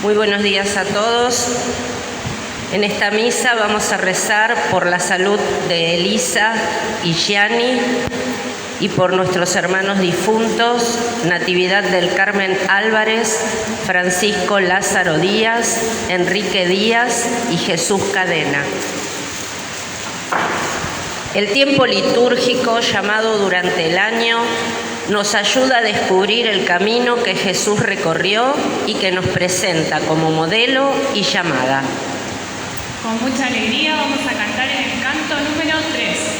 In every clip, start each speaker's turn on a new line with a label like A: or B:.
A: Muy buenos días a todos. En esta misa vamos a rezar por la salud de Elisa y Gianni y por nuestros hermanos difuntos, Natividad del Carmen Álvarez, Francisco Lázaro Díaz, Enrique Díaz y Jesús Cadena. El tiempo litúrgico llamado durante el año nos ayuda a descubrir el camino que Jesús recorrió y que nos presenta como modelo y llamada.
B: Con mucha alegría vamos a cantar en el canto número 3.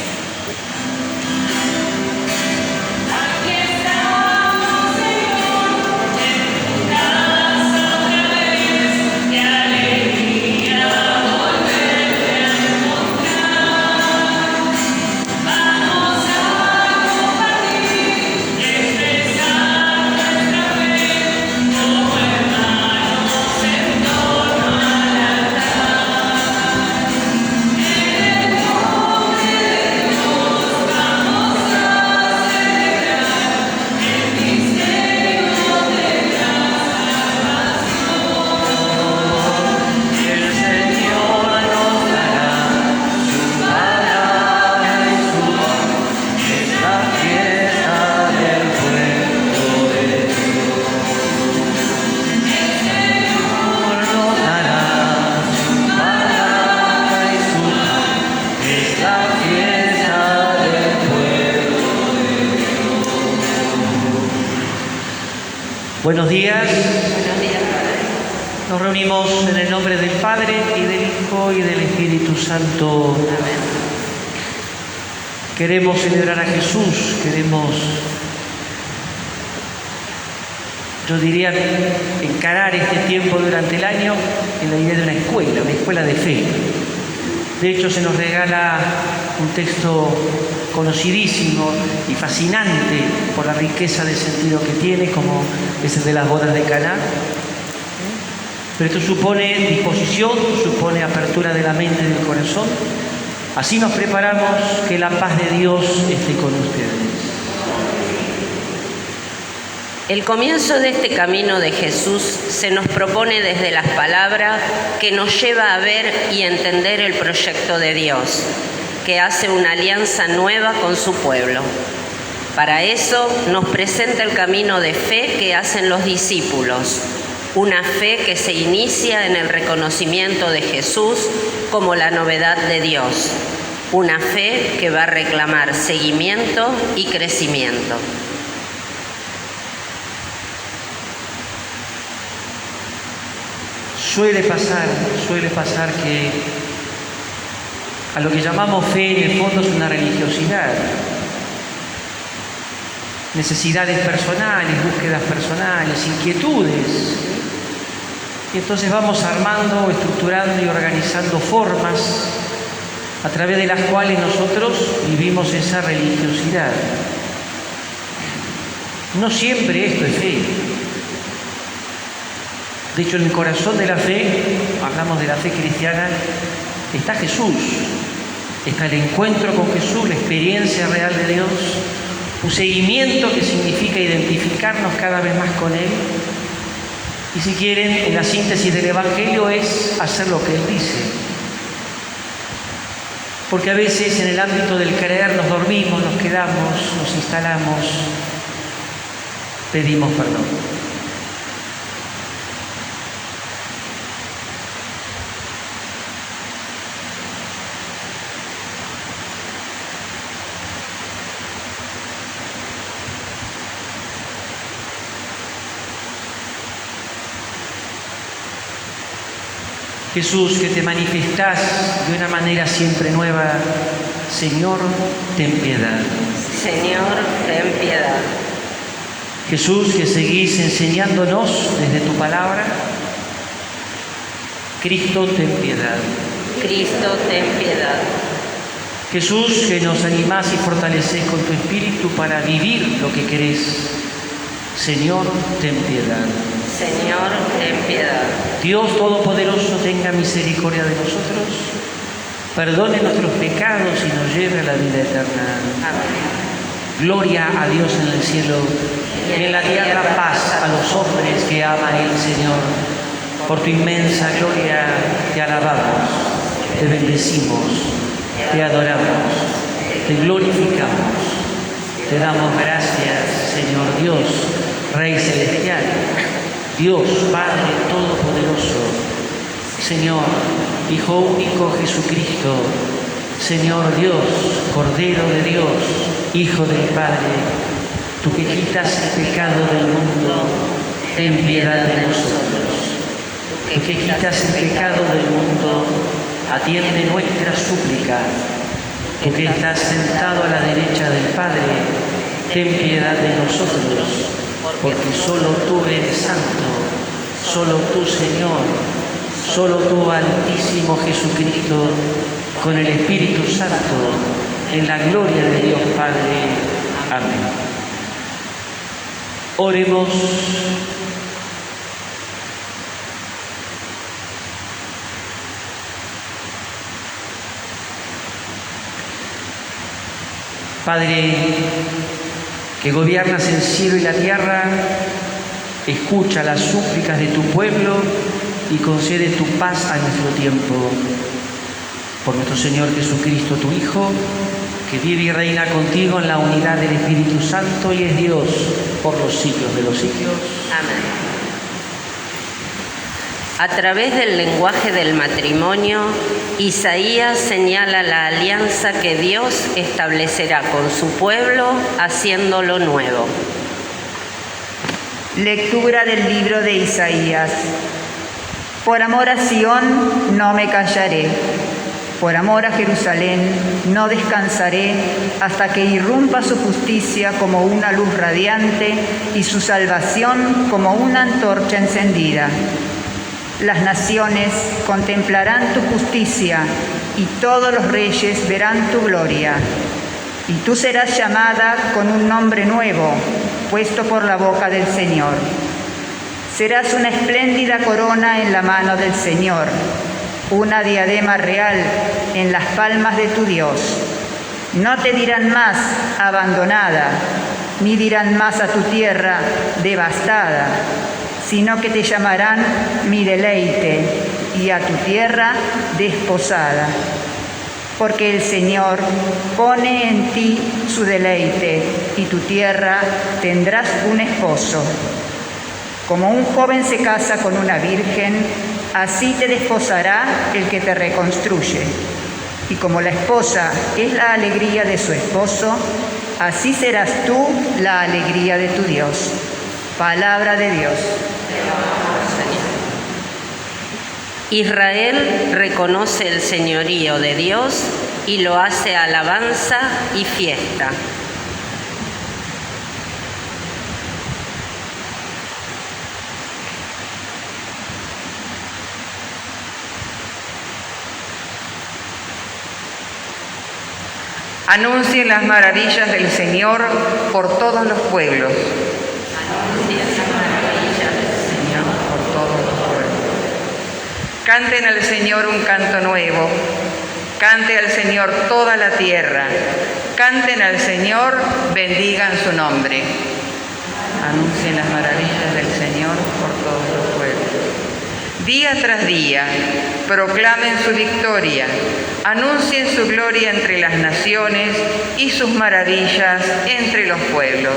C: Buenos días.
A: Buenos días, Padre.
C: Nos reunimos en el nombre del Padre, y del Hijo, y del Espíritu Santo.
A: Amén.
C: Queremos celebrar a Jesús, queremos, yo diría, encarar este tiempo durante el año en la idea de una escuela de fe. De hecho, se nos regala un texto conocidísimo y fascinante por la riqueza de sentido que tiene, como es el de las bodas de Caná. Pero esto supone disposición, supone apertura de la mente y del corazón. Así nos preparamos, que la paz de Dios esté con ustedes.
A: El comienzo de este camino de Jesús se nos propone desde las palabras que nos lleva a ver y entender el proyecto de Dios, que hace una alianza nueva con su pueblo. Para eso nos presenta el camino de fe que hacen los discípulos, una fe que se inicia en el reconocimiento de Jesús como la novedad de Dios, una fe que va a reclamar seguimiento y crecimiento.
C: Suele pasar que a lo que llamamos fe en el fondo es una religiosidad, necesidades personales, búsquedas personales, inquietudes. Y entonces vamos armando, estructurando y organizando formas a través de las cuales nosotros vivimos esa religiosidad. No siempre esto es fe. De hecho, en el corazón de la fe, hablamos de la fe cristiana, está Jesús, está el encuentro con Jesús, la experiencia real de Dios, un seguimiento que significa identificarnos cada vez más con Él. Y si quieren, en la síntesis del Evangelio es hacer lo que Él dice. Porque a veces en el ámbito del creer nos dormimos, nos quedamos, nos instalamos, pedimos perdón. Jesús, que te manifestás de una manera siempre nueva, Señor, ten piedad.
A: Señor, ten piedad.
C: Jesús, que seguís enseñándonos desde tu palabra, Cristo, ten piedad.
A: Cristo, ten piedad.
C: Jesús, que nos animás y fortalecés con tu Espíritu para vivir lo que querés, Señor, ten piedad.
A: Señor, ten piedad.
C: Dios Todopoderoso, tenga misericordia de nosotros, perdone nuestros pecados y nos lleve a la vida eterna.
A: Amén.
C: Gloria a Dios en el cielo y en la tierra paz a los hombres que aman al Señor. Por tu inmensa gloria te alabamos, te bendecimos, te adoramos, te glorificamos, te damos gracias, Señor Dios, Rey Celestial, Dios Padre Todopoderoso, Señor, Hijo único Jesucristo, Señor Dios, Cordero de Dios, Hijo del Padre, tú que quitas el pecado del mundo, ten piedad de nosotros. Tú que quitas el pecado del mundo, atiende nuestra súplica. Tú que estás sentado a la derecha del Padre, ten piedad de nosotros, porque solo tú eres santo, solo tú, Señor, solo tú, Altísimo Jesucristo, con el Espíritu Santo, en la gloria de Dios Padre. Amén. Oremos. Padre, que gobiernas el cielo y la tierra, escucha las súplicas de tu pueblo y concede tu paz a nuestro tiempo. Por nuestro Señor Jesucristo, tu Hijo, que vive y reina contigo en la unidad del Espíritu Santo y es Dios por los siglos de los siglos.
A: Amén. A través del lenguaje del matrimonio, Isaías señala la alianza que Dios establecerá con su pueblo, haciéndolo nuevo.
D: Lectura del libro de Isaías. Por amor a Sión no me callaré, por amor a Jerusalén no descansaré hasta que irrumpa su justicia como una luz radiante y su salvación como una antorcha encendida. Las naciones contemplarán tu justicia y todos los reyes verán tu gloria. Y tú serás llamada con un nombre nuevo, puesto por la boca del Señor. Serás una espléndida corona en la mano del Señor, una diadema real en las palmas de tu Dios. No te dirán más abandonada, ni dirán más a tu tierra devastada, sino que te llamarán mi deleite y a tu tierra desposada. Porque el Señor pone en ti su deleite y tu tierra tendrás un esposo. Como un joven se casa con una virgen, así te desposará el que te reconstruye. Y como la esposa es la alegría de su esposo, así serás tú la alegría de tu Dios. Palabra de Dios.
A: Israel reconoce el señorío de Dios y lo hace alabanza y fiesta.
D: Anuncien las maravillas del Señor por todos los pueblos. Canten al Señor un canto nuevo, cante al Señor toda la tierra, canten al Señor, bendigan su nombre. Anuncien las maravillas del Señor por todos los pueblos. Día tras día, proclamen su victoria, anuncien su gloria entre las naciones y sus maravillas entre los pueblos.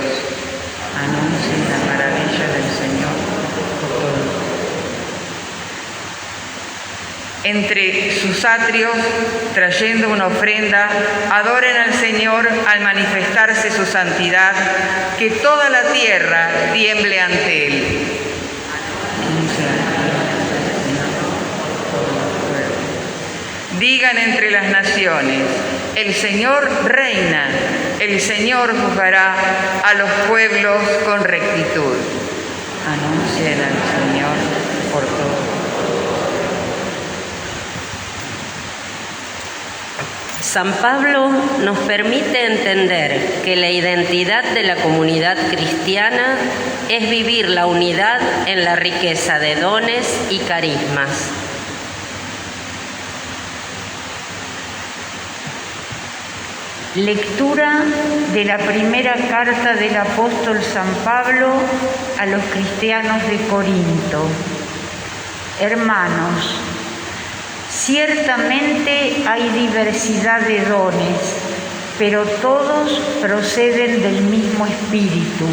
D: Anuncien las maravillas del Señor por todos los pueblos. Entre sus atrios, trayendo una ofrenda, adoren al Señor al manifestarse su santidad, que toda la tierra tiemble ante Él. Digan entre las naciones, el Señor reina, el Señor juzgará a los pueblos con rectitud. Anuncien al Señor por todo.
A: San Pablo nos permite entender que la identidad de la comunidad cristiana es vivir la unidad en la riqueza de dones y carismas.
D: Lectura de la primera carta del apóstol San Pablo a los cristianos de Corinto. hermanos, ciertamente hay diversidad de dones, pero todos proceden del mismo Espíritu.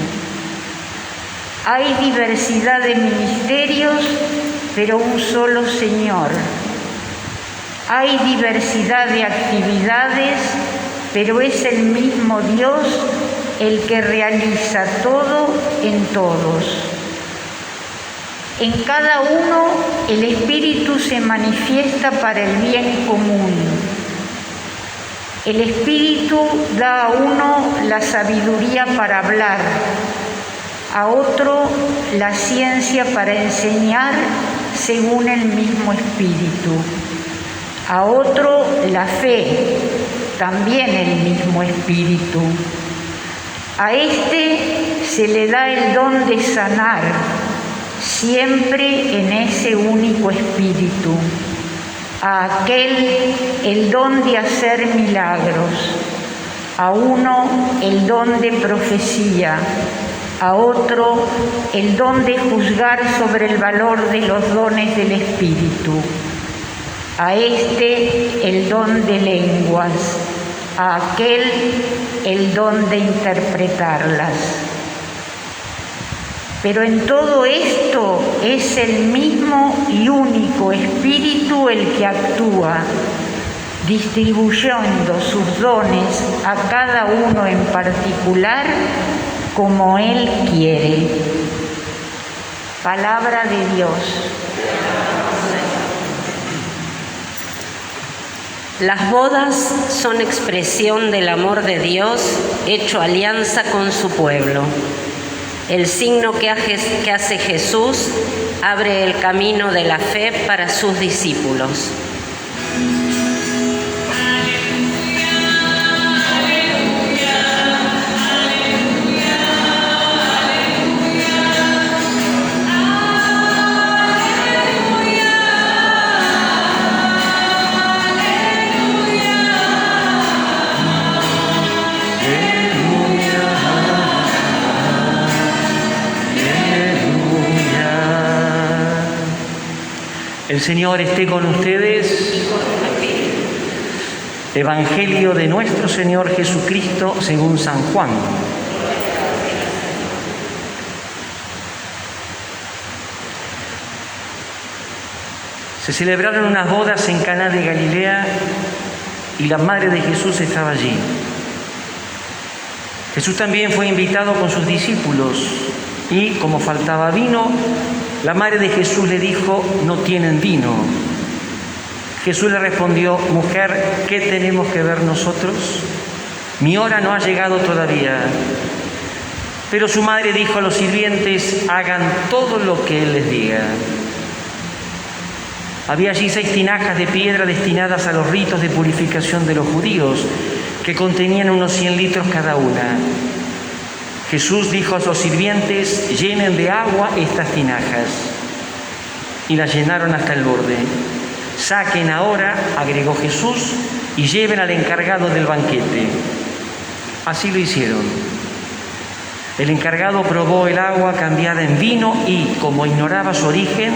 D: Hay diversidad de ministerios, pero un solo Señor. Hay diversidad de actividades, pero es el mismo Dios el que realiza todo en todos. En cada uno el Espíritu se manifiesta para el bien común. El Espíritu da a uno la sabiduría para hablar, a otro la ciencia para enseñar según el mismo Espíritu, a otro la fe, también el mismo Espíritu. A este se le da el don de sanar, siempre en ese único Espíritu. A aquel el don de hacer milagros, a uno el don de profecía, a otro el don de juzgar sobre el valor de los dones del Espíritu, a este el don de lenguas, a aquel el don de interpretarlas. Pero en todo esto es el mismo y único Espíritu el que actúa, distribuyendo sus dones a cada uno en particular como Él quiere. Palabra de Dios.
A: Las bodas son expresión del amor de Dios hecho alianza con su pueblo. El signo que hace Jesús abre el camino de la fe para sus discípulos.
C: El Señor esté con ustedes. Evangelio de nuestro Señor Jesucristo según San Juan. Se celebraron unas bodas en Caná de Galilea y la madre de Jesús estaba allí. Jesús también fue invitado con sus discípulos y, como faltaba vino, la madre de Jesús le dijo: no tienen vino. Jesús le respondió: mujer, ¿qué tenemos que ver nosotros? Mi hora no ha llegado todavía. Pero su madre dijo a los sirvientes: hagan todo lo que Él les diga. Había allí 6 tinajas de piedra destinadas a los ritos de purificación de los judíos, que contenían unos 100 litros cada una. Jesús dijo a los sirvientes: llenen de agua estas tinajas. Y las llenaron hasta el borde. Saquen ahora, agregó Jesús, y lleven al encargado del banquete. Así lo hicieron. El encargado probó el agua cambiada en vino y, como ignoraba su origen,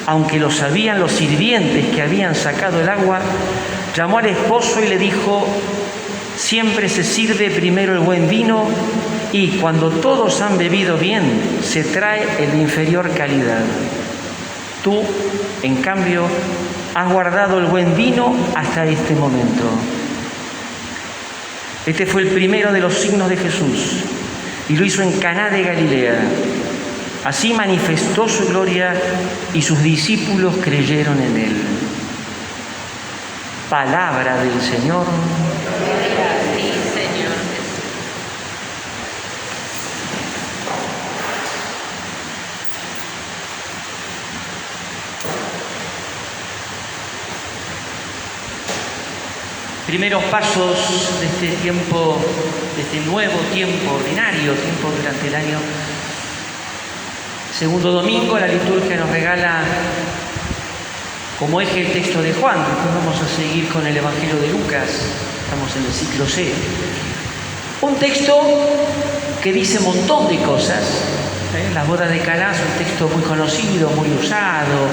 C: aunque lo sabían los sirvientes que habían sacado el agua, llamó al esposo y le dijo: siempre se sirve primero el buen vino, y cuando todos han bebido bien, se trae el de inferior calidad. Tú, en cambio, has guardado el buen vino hasta este momento. Este fue el primero de los signos de Jesús, y lo hizo en Caná de Galilea. Así manifestó su gloria y sus discípulos creyeron en Él. Palabra del Señor. Primeros pasos de este tiempo, de este nuevo tiempo ordinario, tiempo durante el año. Segundo domingo, la liturgia nos regala como eje el texto de Juan. Después vamos a seguir con el Evangelio de Lucas. Estamos en el ciclo C. Un texto que dice un montón de cosas, La boda de Caná es un texto muy conocido, muy usado,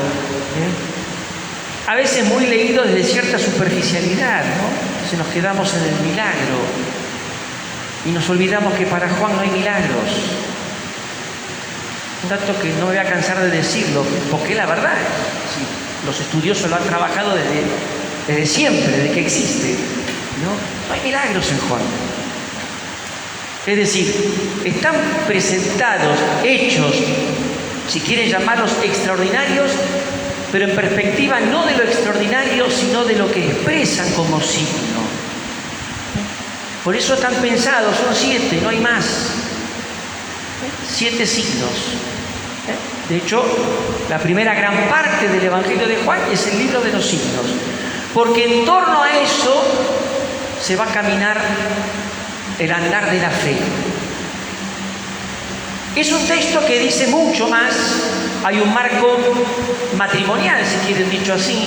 C: a veces muy leído desde cierta superficialidad, ¿no? Si nos quedamos en el milagro y nos olvidamos que para Juan no hay milagros. Un dato que no me voy a cansar de decirlo, porque la verdad, sí, los estudiosos lo han trabajado desde siempre, desde que existe, no hay milagros en Juan. Es decir, están presentados hechos, si quieren llamarlos extraordinarios, pero en perspectiva no de lo extraordinario, sino de lo que expresan como signo. Por eso están pensados, son 7, no hay más. 7 signos. De hecho, la primera gran parte del Evangelio de Juan es el libro de los signos, porque en torno a eso se va a caminar el andar de la fe. Es un texto que dice mucho más. Hay un marco matrimonial, si quieren dicho así,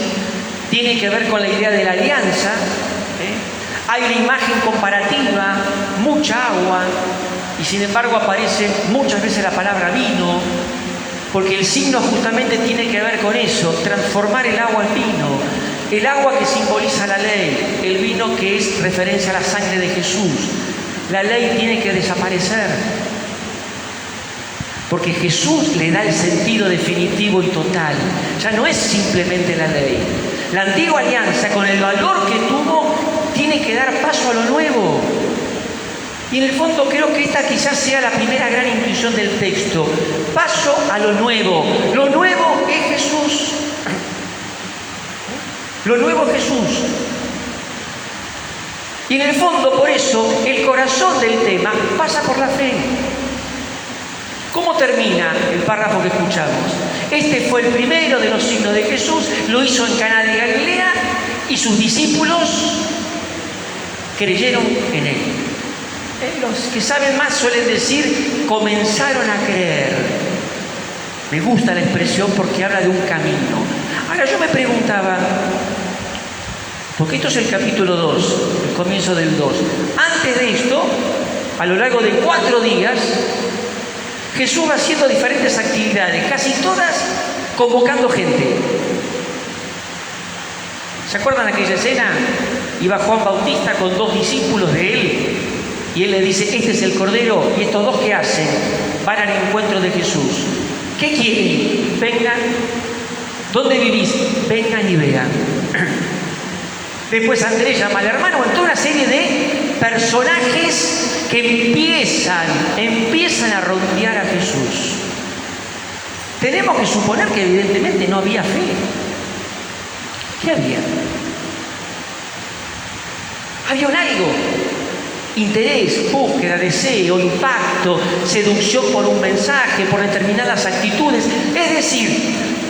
C: tiene que ver con la idea de la alianza. Hay una imagen comparativa, mucha agua, y sin embargo aparece muchas veces la palabra vino, porque el signo justamente tiene que ver con eso, transformar el agua en vino. El agua que simboliza la ley, el vino que es referencia a la sangre de Jesús. La ley tiene que desaparecer, porque Jesús le da el sentido definitivo y total. Ya no es simplemente la ley. La antigua alianza, con el valor que tuvo, tiene que dar paso a lo nuevo. Y en el fondo creo que esta quizás sea la primera gran intuición del texto. Paso a lo nuevo. Lo nuevo es Jesús. Lo nuevo es Jesús. Y en el fondo, por eso, el corazón del tema pasa por la fe. ¿Cómo termina el párrafo que escuchamos? Este fue el primero de los signos de Jesús, lo hizo en Caná de Galilea y sus discípulos creyeron en él. Los que saben más suelen decir, comenzaron a creer. Me gusta la expresión porque habla de un camino. Ahora yo me preguntaba, porque esto es el capítulo 2, el comienzo del 2. Antes de esto, a lo largo de 4 días, Jesús va haciendo diferentes actividades, casi todas convocando gente. ¿Se acuerdan de aquella escena? Iba Juan Bautista con 2 discípulos de él y él le dice, este es el Cordero, y estos 2 ¿qué hacen? Van al encuentro de Jesús. ¿Qué quieren? Vengan. ¿Dónde vivís? Vengan y vean. Después Andrés llama al hermano, en toda una serie de personajes que empiezan a rodear a Jesús. Tenemos que suponer que evidentemente no había fe. ¿Qué había? Había un algo. Interés, búsqueda, deseo, impacto, seducción por un mensaje, por determinadas actitudes. Es decir,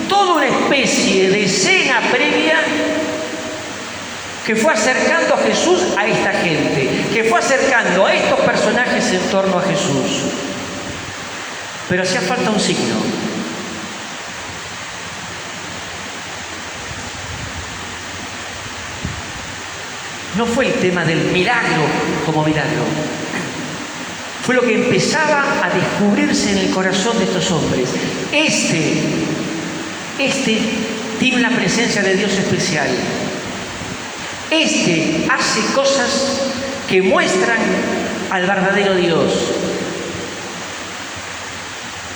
C: toda una especie de escena previa que fue acercando a Jesús a esta gente, que fue acercando a estos personajes en torno a Jesús. Pero hacía falta un signo. No fue el tema del milagro como milagro. Fue lo que empezaba a descubrirse en el corazón de estos hombres. Este tiene una presencia de Dios especial. Este hace cosas que muestran al verdadero Dios.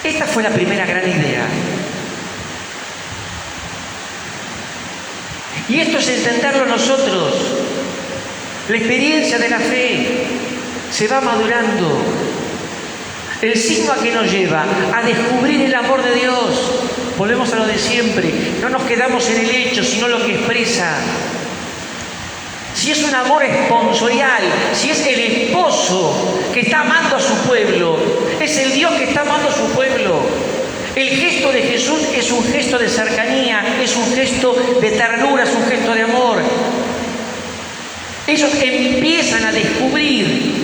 C: Esta fue la primera gran idea. Y esto es entenderlo nosotros. La experiencia de la fe se va madurando. El signo a que nos lleva a descubrir el amor de Dios. Volvemos a lo de siempre. No nos quedamos en el hecho, sino lo que expresa. Si es un amor esponsorial, si es el esposo que está amando a su pueblo, es el Dios que está amando a su pueblo. El gesto de Jesús es un gesto de cercanía, es un gesto de ternura, es un gesto de amor. Ellos empiezan a descubrir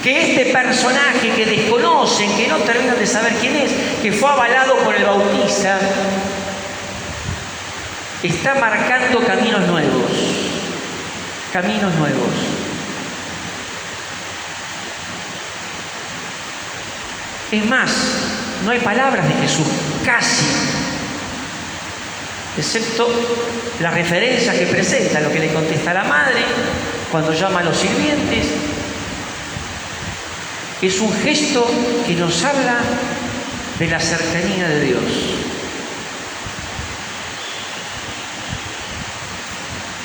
C: que este personaje que desconocen, que no terminan de saber quién es, que fue avalado por el Bautista, está marcando caminos nuevos. Caminos nuevos. Es más, no hay palabras de Jesús, casi, excepto la referencia que presenta, lo que le contesta a la madre, cuando llama a los sirvientes. Es un gesto que nos habla de la cercanía de Dios.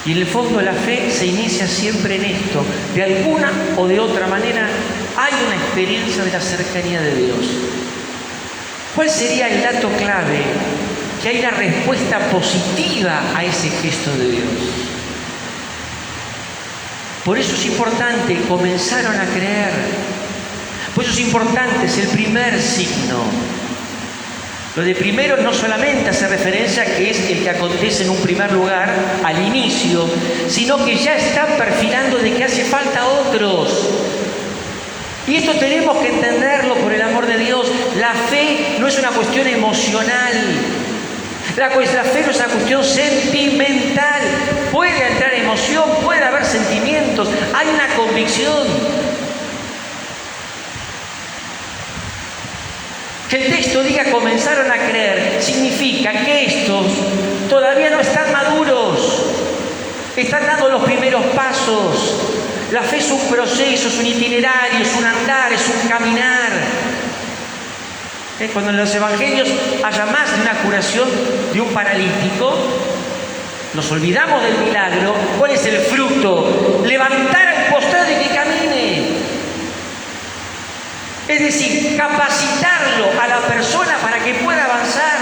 C: Y en el fondo la fe se inicia siempre en esto. De alguna o de otra manera hay una experiencia de la cercanía de Dios. ¿Cuál sería el dato clave? Que hay una respuesta positiva a ese gesto de Dios. Por eso es importante, comenzaron a creer. Por eso es importante, es el primer signo. Lo de primero no solamente hace referencia a que es el que acontece en un primer lugar, al inicio, sino que ya está perfilando de que hace falta otros. Y esto tenemos que entenderlo por el amor de Dios. La fe no es una cuestión emocional. La fe no es una cuestión sentimental. Puede entrar emoción, puede haber sentimientos, hay una convicción. Que el texto diga comenzaron a creer, significa que estos todavía no están maduros, están dando los primeros pasos. La fe es un proceso, es un itinerario, es un andar, es un caminar. Cuando en los evangelios haya más de una curación de un paralítico, nos olvidamos del milagro. ¿Cuál es el fruto? Levantar al postrado y que camine. Es decir, capacitarlo a la persona para que pueda avanzar.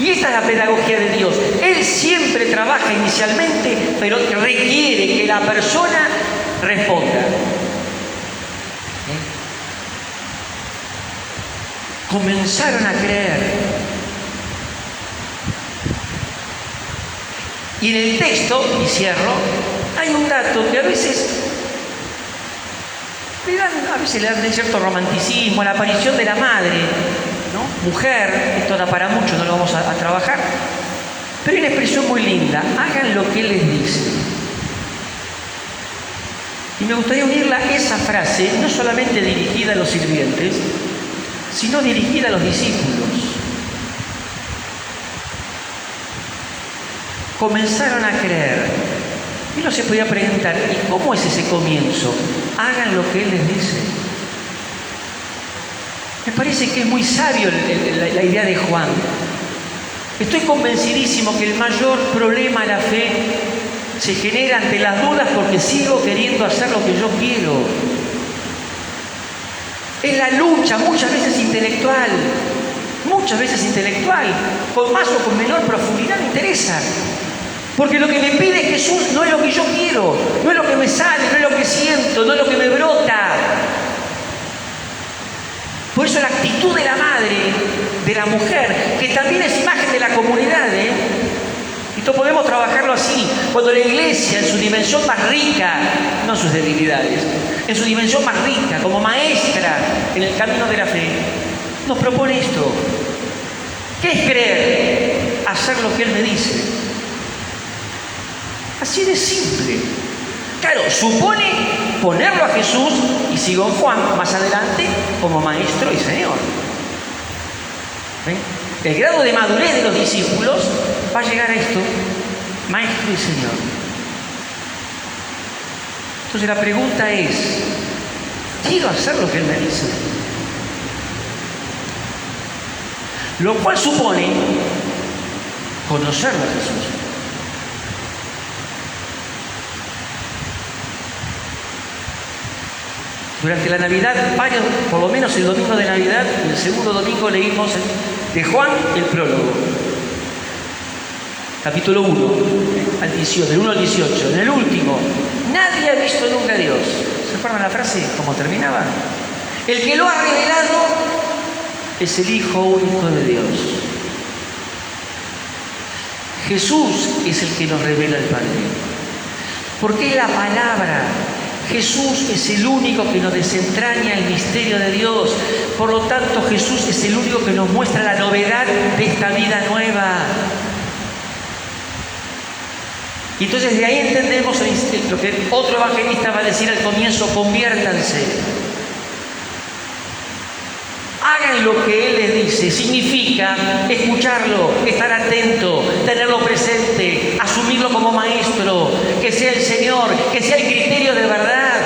C: Y esta es la pedagogía de Dios. Él siempre trabaja inicialmente, pero requiere que la persona responda. Comenzaron a creer. Y en el texto, y cierro, hay un dato que a veces le dan cierto romanticismo, la aparición de la madre, ¿no? Mujer, esto da para mucho, no lo vamos a trabajar, pero hay una expresión muy linda: hagan lo que Él les dice. Y me gustaría unirla a esa frase, no solamente dirigida a los sirvientes, sino dirigida a los discípulos. Comenzaron a creer. Y uno se podía preguntar, ¿y cómo es ese comienzo? Hagan lo que Él les dice. Me parece que es muy sabio la idea de Juan. Estoy convencidísimo que el mayor problema a la fe se genera ante las dudas porque sigo queriendo hacer lo que yo quiero. Es la lucha, muchas veces intelectual, con más o con menor profundidad, me interesa. Porque lo que me pide Jesús no es lo que yo quiero, no es lo que me sale, no es lo que siento, no es lo que me brota. Por eso la actitud de la madre, de la mujer, que también es imagen de la comunidad, esto podemos trabajarlo así. Cuando la iglesia, en su dimensión más rica, no sus debilidades, en su dimensión más rica, como maestra en el camino de la fe, nos propone esto. ¿Qué es creer? Hacer lo que Él me dice. Así de simple. Claro, supone ponerlo a Jesús, y sigo en Juan más adelante, como maestro y señor. ¿Ven? El grado de madurez de los discípulos va a llegar a esto: maestro y señor. Entonces la pregunta es: ¿quiero hacer lo que Él me dice? Lo cual supone conocerlo a Jesús. Durante la Navidad, por lo menos el domingo de Navidad, el segundo domingo leímos de Juan el prólogo. Capítulo 1, al 18, del 1 al 18. En el último, nadie ha visto nunca a Dios. ¿Se acuerdan la frase? ¿Cómo terminaba? El que lo ha revelado es el Hijo único de Dios. Jesús es el que nos revela al Padre. Porque es la palabra. Jesús es el único que nos desentraña el misterio de Dios. Por lo tanto, Jesús es el único que nos muestra la novedad de esta vida nueva. Y entonces de ahí entendemos lo que otro evangelista va a decir al comienzo: conviértanse. hagan lo que Él les dice. Significa escucharlo, estar atento, tenerlo presente, asumirlo como maestro, que sea el Señor, que sea el criterio de verdad.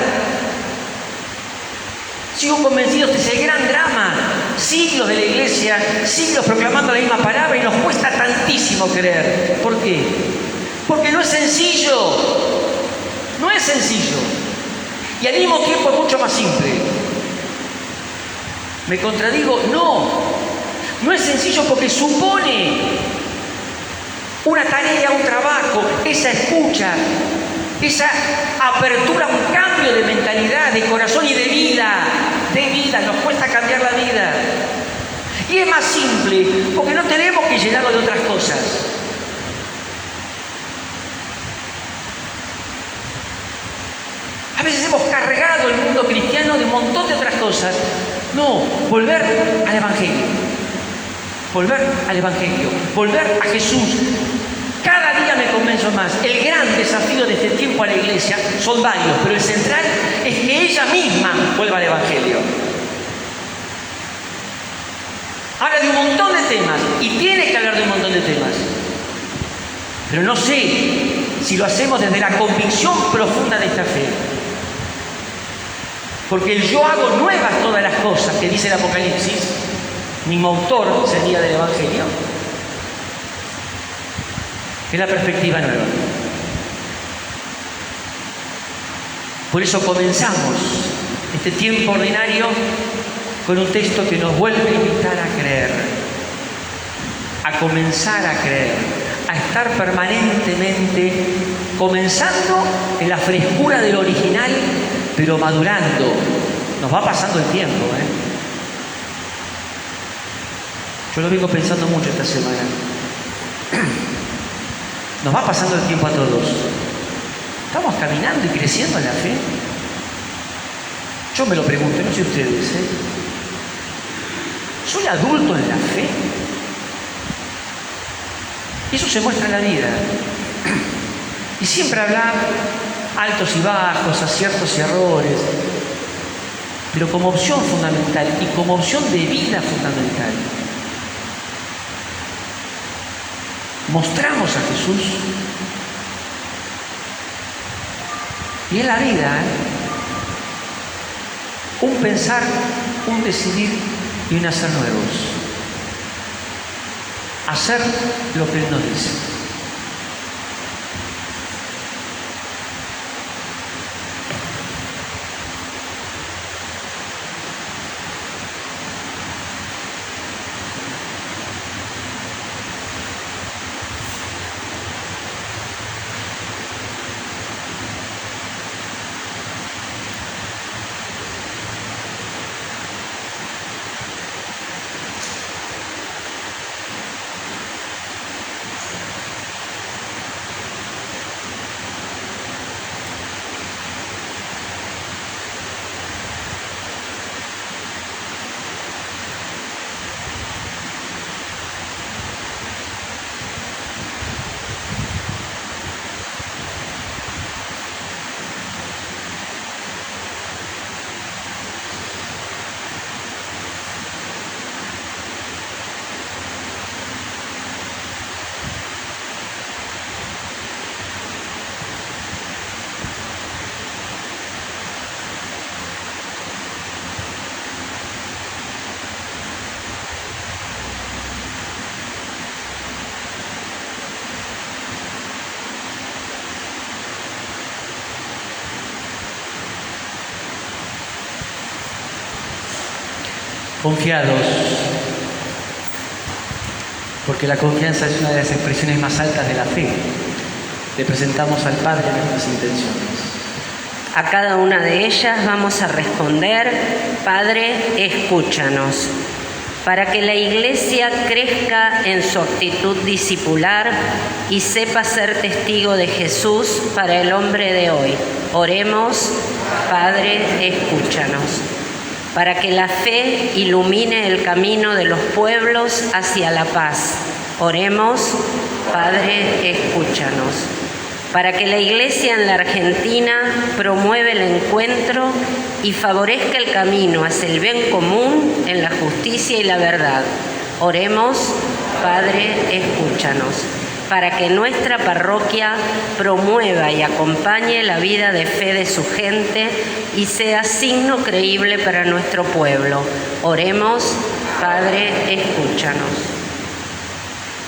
C: Sigo convencido, este es el gran drama. Siglos de la Iglesia, siglos proclamando la misma palabra y nos cuesta tantísimo creer. ¿Por qué? Porque no es sencillo. No es sencillo. Y al mismo tiempo es mucho más simple. ¿Me contradigo? No. No es sencillo porque supone una tarea, un trabajo, esa escucha, esa apertura, un cambio de mentalidad, de corazón y de vida. Nos cuesta cambiar la vida. Y es más simple porque no tenemos que llenarlo de otras cosas. A veces hemos cargado el mundo cristiano de un montón de otras cosas. No, volver al Evangelio. Volver al Evangelio. Volver a Jesús. Cada día me convenzo más. El gran desafío de este tiempo a la Iglesia son varios, pero el central es que ella misma vuelva al Evangelio. Habla de un montón de temas y tiene que hablar de un montón de temas. Pero no sé si lo hacemos desde la convicción profunda de esta fe. Porque el yo hago nuevas todas las cosas que dice el Apocalipsis, mismo autor sería del Evangelio, es la perspectiva nueva. Por eso comenzamos este tiempo ordinario con un texto que nos vuelve a invitar a creer, a comenzar a creer, a estar permanentemente comenzando en la frescura del original, pero madurando. Nos va pasando el tiempo, Yo lo vengo pensando mucho esta semana. Nos va pasando el tiempo a todos. ¿Estamos caminando y creciendo en la fe? Yo me lo pregunto, no sé ustedes, ¿Soy adulto en la fe? Eso se muestra en la vida. Y siempre habrá altos y bajos, aciertos y errores, pero como opción fundamental y como opción de vida fundamental. Mostramos a Jesús. Y en la vida, un pensar, un decidir y un hacer nuevos. Hacer lo que Él nos dice. Confiados, porque la confianza es una de las expresiones más altas de la fe. Le presentamos al Padre nuestras intenciones.
A: A cada una de ellas vamos a responder: Padre, escúchanos. Para que la Iglesia crezca en su actitud discipular y sepa ser testigo de Jesús para el hombre de hoy. Oremos: Padre, escúchanos. Para que la fe ilumine el camino de los pueblos hacia la paz. Oremos: Padre, escúchanos. para que la Iglesia en la Argentina promueva el encuentro y favorezca el camino hacia el bien común en la justicia y la verdad. Oremos, Padre, escúchanos, para que nuestra parroquia promueva y acompañe la vida de fe de su gente y sea signo creíble para nuestro pueblo. Oremos, Padre, escúchanos.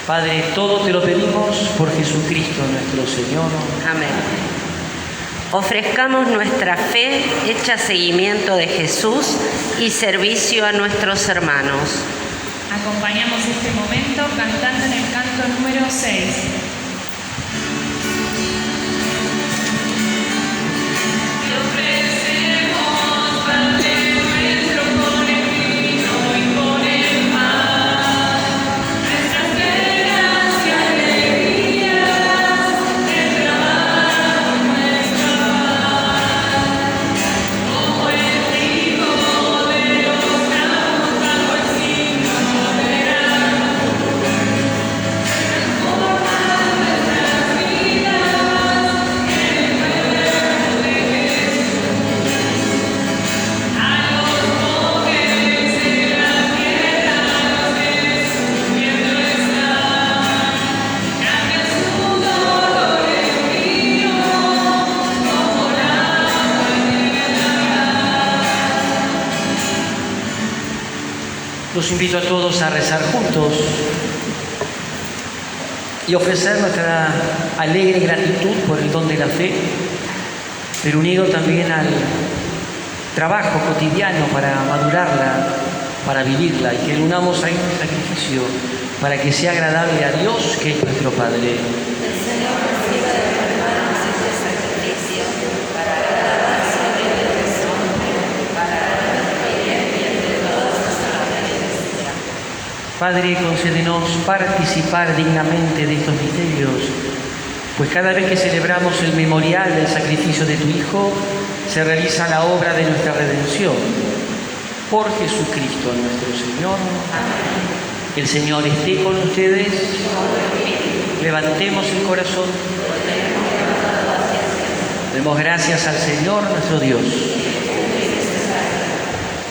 C: Padre, todo te lo pedimos por Jesucristo nuestro Señor.
A: Amén. Ofrezcamos nuestra fe hecha seguimiento de Jesús y servicio a nuestros hermanos.
B: Acompañamos este momento cantando en el canto número 6.
C: Los invito a todos a rezar juntos y ofrecer nuestra alegre gratitud por el don de la fe, pero unido también al trabajo cotidiano para madurarla, para vivirla, y que lo unamos a este sacrificio para que sea agradable a Dios, que es nuestro Padre. Padre, concédenos participar dignamente de estos misterios, pues cada vez que celebramos el memorial del sacrificio de tu Hijo, se realiza la obra de nuestra redención. Por Jesucristo nuestro Señor. Amén. El Señor esté con ustedes. Levantemos el corazón. Demos gracias al Señor nuestro Dios.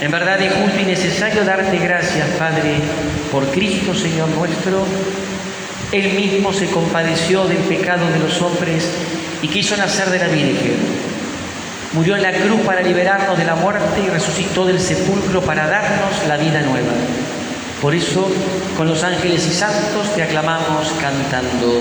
C: En verdad es justo y necesario darte gracias, Padre, por Cristo, Señor nuestro. Él mismo se compadeció del pecado de los hombres y quiso nacer de la Virgen. Murió en la cruz para liberarnos de la muerte y resucitó del sepulcro para darnos la vida nueva. Por eso, con los ángeles y santos te aclamamos cantando.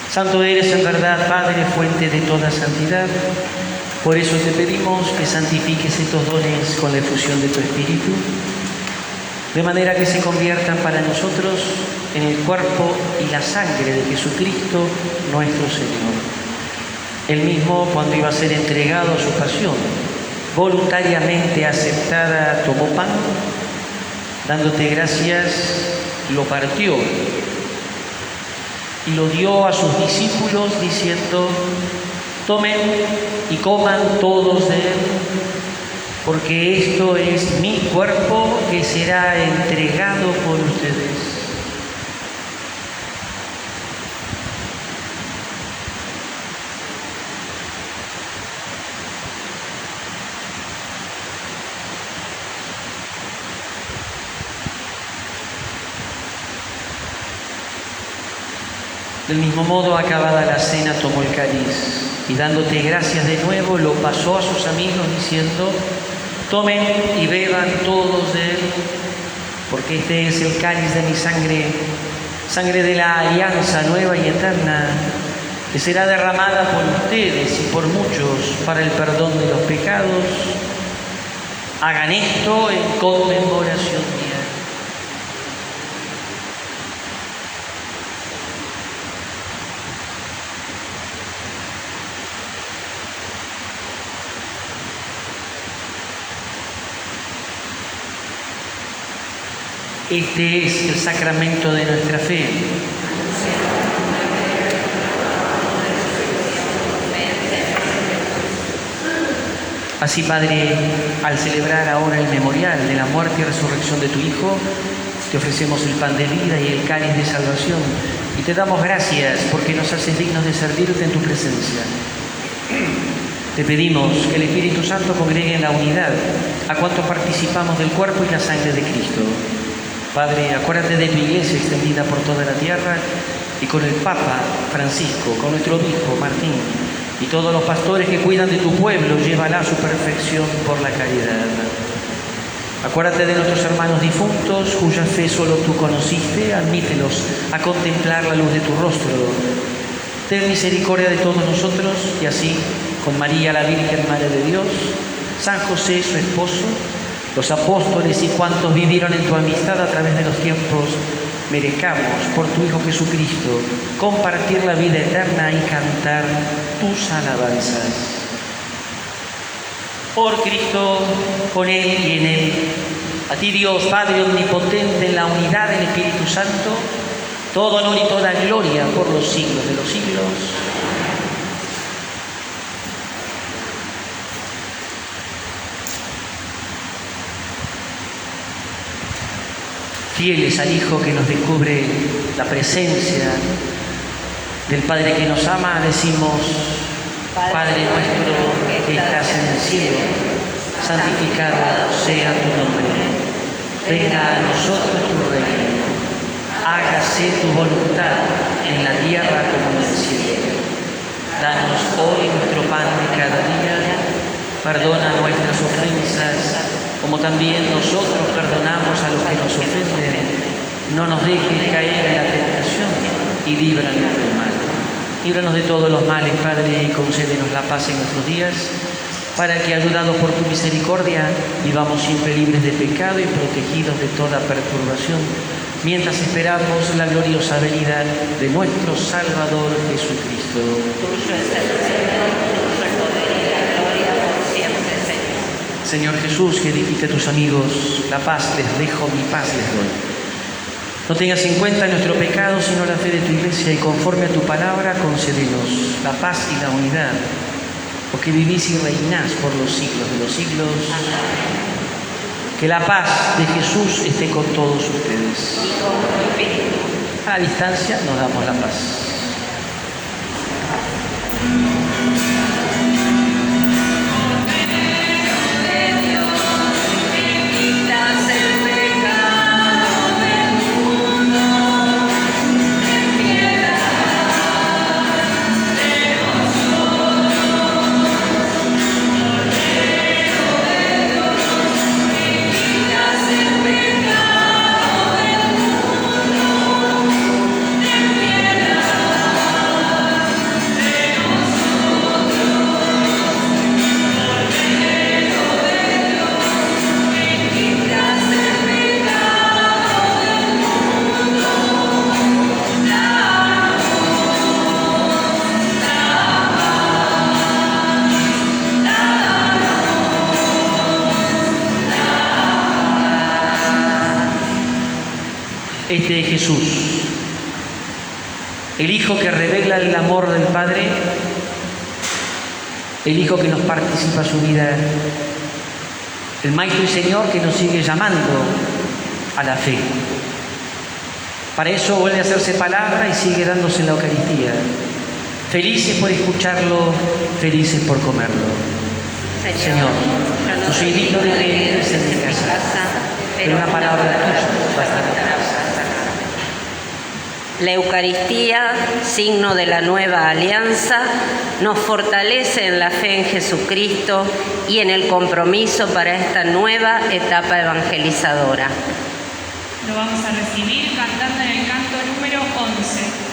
C: Santo eres en verdad, Padre, fuente de toda santidad. Por eso te pedimos que santifiques estos dones con la efusión de tu Espíritu, de manera que se conviertan para nosotros en el cuerpo y la sangre de Jesucristo, nuestro Señor. Él mismo, cuando iba a ser entregado a su pasión, voluntariamente aceptada, tomó pan, dándote gracias, lo partió y lo dio a sus discípulos diciendo: tomen y coman todos de él, porque esto es mi cuerpo que será entregado por ustedes. Del mismo modo, acabada la cena, tomó el cáliz y dándote gracias de nuevo, lo pasó a sus amigos diciendo: tomen y beban todos de él, porque este es el cáliz de mi sangre, sangre de la alianza nueva y eterna, que será derramada por ustedes y por muchos para el perdón de los pecados. Hagan esto en conmemoración mía. Este es el sacramento de nuestra fe. Así, Padre, al celebrar ahora el memorial de la muerte y resurrección de tu Hijo, te ofrecemos el pan de vida y el cáliz de salvación y te damos gracias porque nos haces dignos de servirte en tu presencia. Te pedimos que el Espíritu Santo congregue en la unidad a cuantos participamos del cuerpo y la sangre de Cristo. Padre, acuérdate de tu iglesia extendida por toda la tierra y con el Papa Francisco, con nuestro obispo Martín y todos los pastores que cuidan de tu pueblo, llévala a su perfección por la caridad. Acuérdate de nuestros hermanos difuntos, cuya fe solo tú conociste, admítelos a contemplar la luz de tu rostro. Ten misericordia de todos nosotros y así, con María la Virgen Madre de Dios, San José su esposo, los apóstoles y cuantos vivieron en tu amistad a través de los tiempos, merezcamos por tu Hijo Jesucristo compartir la vida eterna y cantar tus alabanzas. Por Cristo, con Él y en Él, a ti Dios Padre omnipotente en la unidad del Espíritu Santo, todo honor y toda gloria por los siglos de los siglos. Fieles al Hijo que nos descubre la presencia del Padre que nos ama, decimos: Padre nuestro que estás en el cielo, santificado sea tu nombre. Venga a nosotros tu reino. Hágase tu voluntad en la tierra como en el cielo. Danos hoy nuestro pan de cada día. Perdona nuestras ofensas, como también nosotros perdonamos a los que nos ofenden. No nos dejes caer en la tentación y líbranos del mal. Líbranos de todos los males, Padre, y concédenos la paz en nuestros días, para que, ayudados por tu misericordia, vivamos siempre libres de pecado y protegidos de toda perturbación, mientras esperamos la gloriosa venida de nuestro Salvador Jesucristo. Señor Jesús, que dijiste a tus amigos: la paz les dejo, mi paz les doy. No tengas en cuenta nuestro pecado, sino la fe de tu iglesia, y conforme a tu palabra, concédenos la paz y la unidad, porque vivís y reinás por los siglos de los siglos. Que la paz de Jesús esté con todos ustedes. A la distancia nos damos la paz. Este es Jesús, el Hijo que revela el amor del Padre, el Hijo que nos participa su vida, el Maestro y Señor que nos sigue llamando a la fe. Para eso vuelve a hacerse palabra y sigue dándose la Eucaristía. Felices por escucharlo, felices por comerlo. Señor, no soy digno de que entres en mi casa, pero una palabra tuya bastará.
A: La Eucaristía, signo de la nueva alianza, nos fortalece en la fe en Jesucristo y en el compromiso para esta nueva etapa evangelizadora.
B: Lo vamos a recibir cantando en el canto número 11.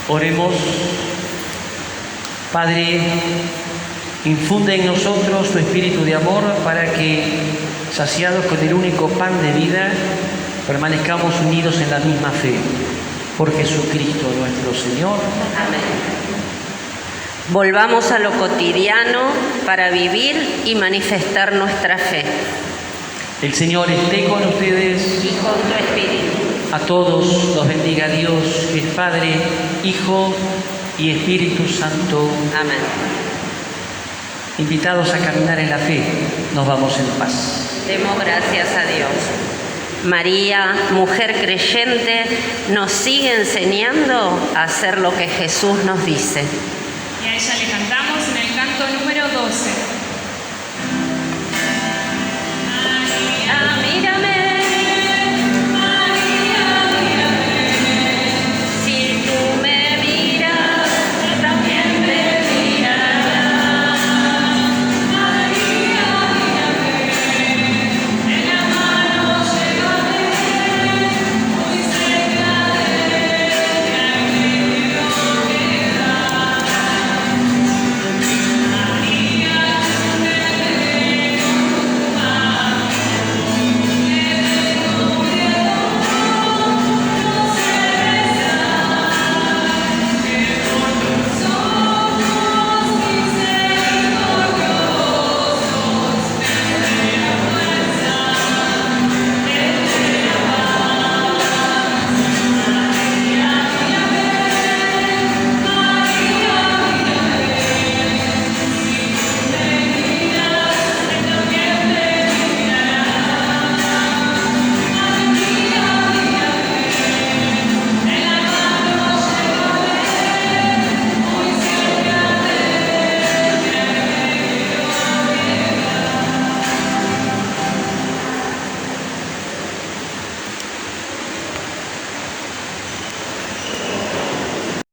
C: Oremos. Padre, infunde en nosotros tu espíritu de amor para que, saciados con el único pan de vida, permanezcamos unidos en la misma fe. Por Jesucristo nuestro Señor.
A: Amén. Volvamos a lo cotidiano para vivir y manifestar nuestra fe.
C: El Señor esté con ustedes.
A: Y con tu espíritu.
C: A todos los bendiga Dios, que es Padre, Hijo y Espíritu Santo.
A: Amén.
C: Invitados a caminar en la fe, nos vamos en paz.
A: Demos gracias a Dios. María, mujer creyente, nos sigue enseñando a hacer lo que Jesús nos dice.
B: Y a ella le cantamos en el canto número 12.